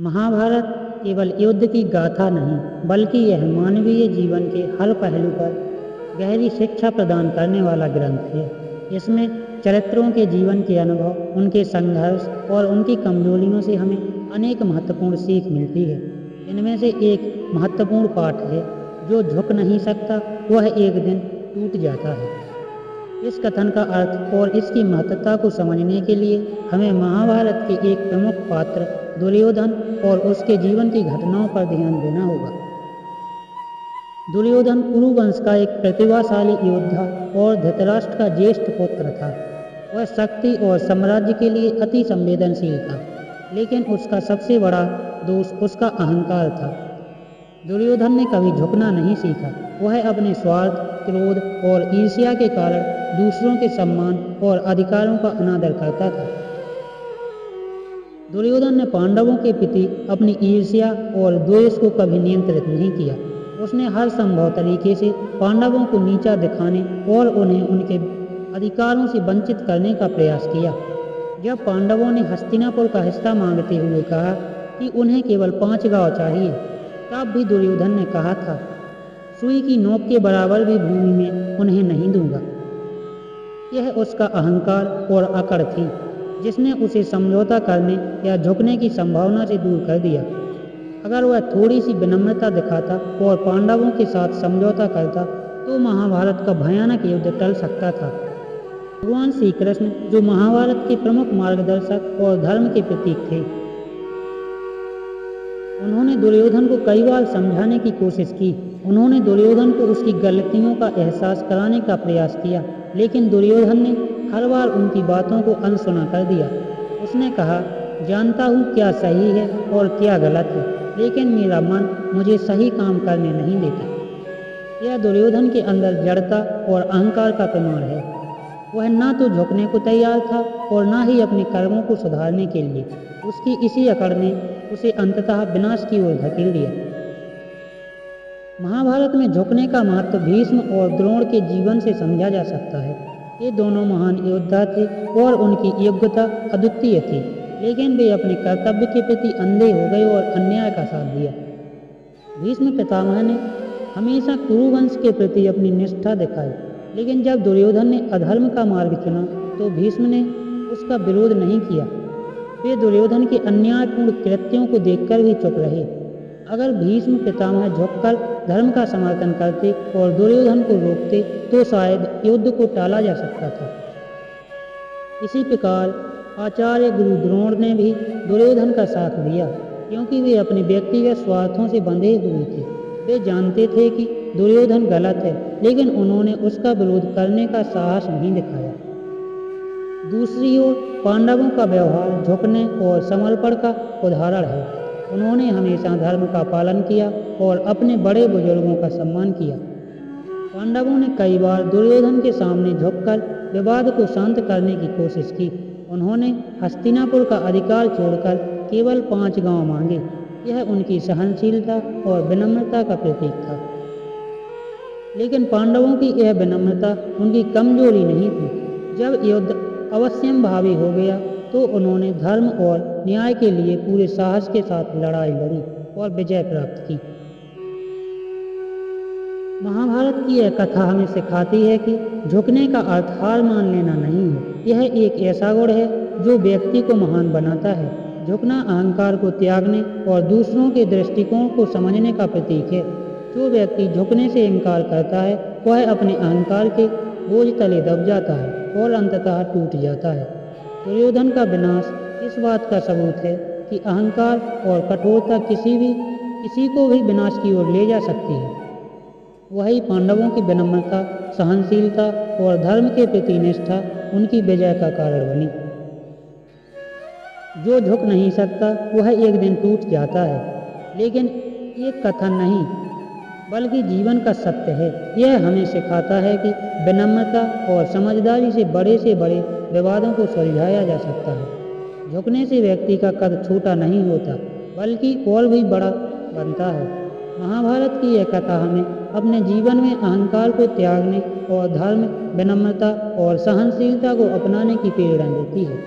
महाभारत केवल युद्ध की गाथा नहीं, बल्कि यह मानवीय जीवन के हर पहलू पर गहरी शिक्षा प्रदान करने वाला ग्रंथ है। इसमें चरित्रों के जीवन के अनुभव, उनके संघर्ष और उनकी कमजोरियों से हमें अनेक महत्वपूर्ण सीख मिलती है। इनमें से एक महत्वपूर्ण पाठ है, जो झुक नहीं सकता वह एक दिन टूट जाता है। इस कथन का अर्थ और इसकी महत्ता को समझने के लिए हमें महाभारत के एक प्रमुख पात्र दुर्योधन और उसके जीवन की घटनाओं पर ध्यान देना होगा। दुर्योधन कुरु वंश का एक प्रतिभाशाली योद्धा और धृतराष्ट्र का ज्येष्ठ पुत्र था। वह शक्ति और साम्राज्य के लिए अति संवेदनशील था, लेकिन उसका सबसे बड़ा दोष उसका अहंकार था। दुर्योधन ने कभी झुकना नहीं सीखा। वह अपने स्वार्थ, क्रोध और ईर्ष्या के कारण दूसरों के सम्मान और अधिकारों का अनादर करता था। दुर्योधन ने पांडवों के प्रति अपनी ईर्ष्या और द्वेष को कभी नियंत्रित नहीं किया। उसने हर संभव तरीके से पांडवों को नीचा दिखाने और उन्हें उनके अधिकारों से वंचित करने का प्रयास किया। जब पांडवों ने हस्तिनापुर का हिस्सा मांगते हुए कहा कि उन्हें केवल 5 गांव चाहिए, तब भी दुर्योधन ने कहा था, सुई की नोक के बराबर भी भूमि में उन्हें नहीं दूंगा। यह उसका अहंकार और अकड़ थी, जिसने उसे समझौता करने या झुकने की संभावना से दूर कर दिया। अगर वह थोड़ी सी विनम्रता दिखाता और पांडवों के साथ समझौता करता, तो महाभारत का भयानक युद्ध टल सकता था। भगवान श्री कृष्ण, जो महाभारत के प्रमुख मार्गदर्शक और धर्म के प्रतीक थे, उन्होंने दुर्योधन को कई बार समझाने की कोशिश की। उन्होंने दुर्योधन को उसकी गलतियों का एहसास कराने का प्रयास किया, लेकिन दुर्योधन ने हर बार उनकी बातों को अनसुना कर दिया। उसने कहा, जानता हूँ क्या सही है और क्या गलत है, लेकिन मेरा मन मुझे सही काम करने नहीं देता। यह दुर्योधन के अंदर जड़ता और अहंकार का प्रमाण है। वह ना तो झुकने को तैयार था और ना ही अपने कर्मों को सुधारने के लिए। उसकी इसी अकड़ ने उसे अंततः विनाश की ओर धकेल दिया। महाभारत में झुकने का महत्व भीष्म और द्रोण के जीवन से समझा जा सकता है। ये दोनों महान योद्धा थे और उनकी योग्यता अद्वितीय थी, लेकिन वे अपने कर्तव्य के प्रति अंधे हो गए और अन्याय का साथ दिया। भीष्म पितामह ने हमेशा कुरुवंश के प्रति अपनी निष्ठा दिखाई, लेकिन जब दुर्योधन ने अधर्म का मार्ग चुना, तो भीष्म ने उसका विरोध नहीं किया। वे दुर्योधन के अन्यायपूर्ण कृत्यों को देखकर भी चुप रहे। अगर भीष्म पितामह झुककर धर्म का समर्थन करते और दुर्योधन को रोकते, तो शायद युद्ध को टाला जा सकता था। इसी प्रकार आचार्य गुरु द्रोण ने भी दुर्योधन का साथ दिया, क्योंकि वे अपने व्यक्तिगत स्वार्थों से बंधे हुए थे। वे जानते थे कि दुर्योधन गलत है, लेकिन उन्होंने उसका विरोध करने का साहस नहीं दिखाया। दूसरी ओर पांडवों का व्यवहार झुकने और समर्पण का उदाहरण है। उन्होंने हमेशा धर्म का पालन किया और अपने बड़े बुजुर्गों का सम्मान किया। पांडवों ने कई बार दुर्योधन के सामने झुककर विवाद को शांत करने की कोशिश की। उन्होंने हस्तिनापुर का अधिकार छोड़कर केवल 5 गांव मांगे। यह उनकी सहनशीलता और विनम्रता का प्रतीक था। लेकिन पांडवों की यह विनम्रता उनकी कमजोरी नहीं थी। जब युद्ध अवश्यंभावी हो गया, तो उन्होंने धर्म और न्याय के लिए पूरे साहस के साथ लड़ाई लड़ी और विजय प्राप्त की। महाभारत की यह कथा हमें सिखाती है कि झुकने का अर्थ हार मान लेना नहीं है। यह एक ऐसा गुण है जो व्यक्ति को महान बनाता है। झुकना अहंकार को त्यागने और दूसरों के दृष्टिकोण को समझने का प्रतीक है। जो व्यक्ति झुकने से इनकार करता है, वह अपने अहंकार के बोझ तले दब जाता है और अंततः टूट जाता है। दुर्योधन का विनाश इस बात का सबूत है कि अहंकार और कठोरता किसी को भी विनाश की ओर ले जा सकती है। वही पांडवों की विनम्रता, सहनशीलता और धर्म के प्रति निष्ठा उनकी विजय का कारण बनी। जो झुक नहीं सकता वह एक दिन टूट जाता है, लेकिन एक कथन नहीं, बल्कि जीवन का सत्य है। यह हमें सिखाता है कि विनम्रता और समझदारी से बड़े विवादों को सुलझाया जा सकता है। झुकने से व्यक्ति का कद छोटा नहीं होता, बल्कि और भी बड़ा बनता है। महाभारत की यह कथा हमें अपने जीवन में अहंकार को त्यागने और धर्म, विनम्रता और सहनशीलता को अपनाने की प्रेरणा देती है।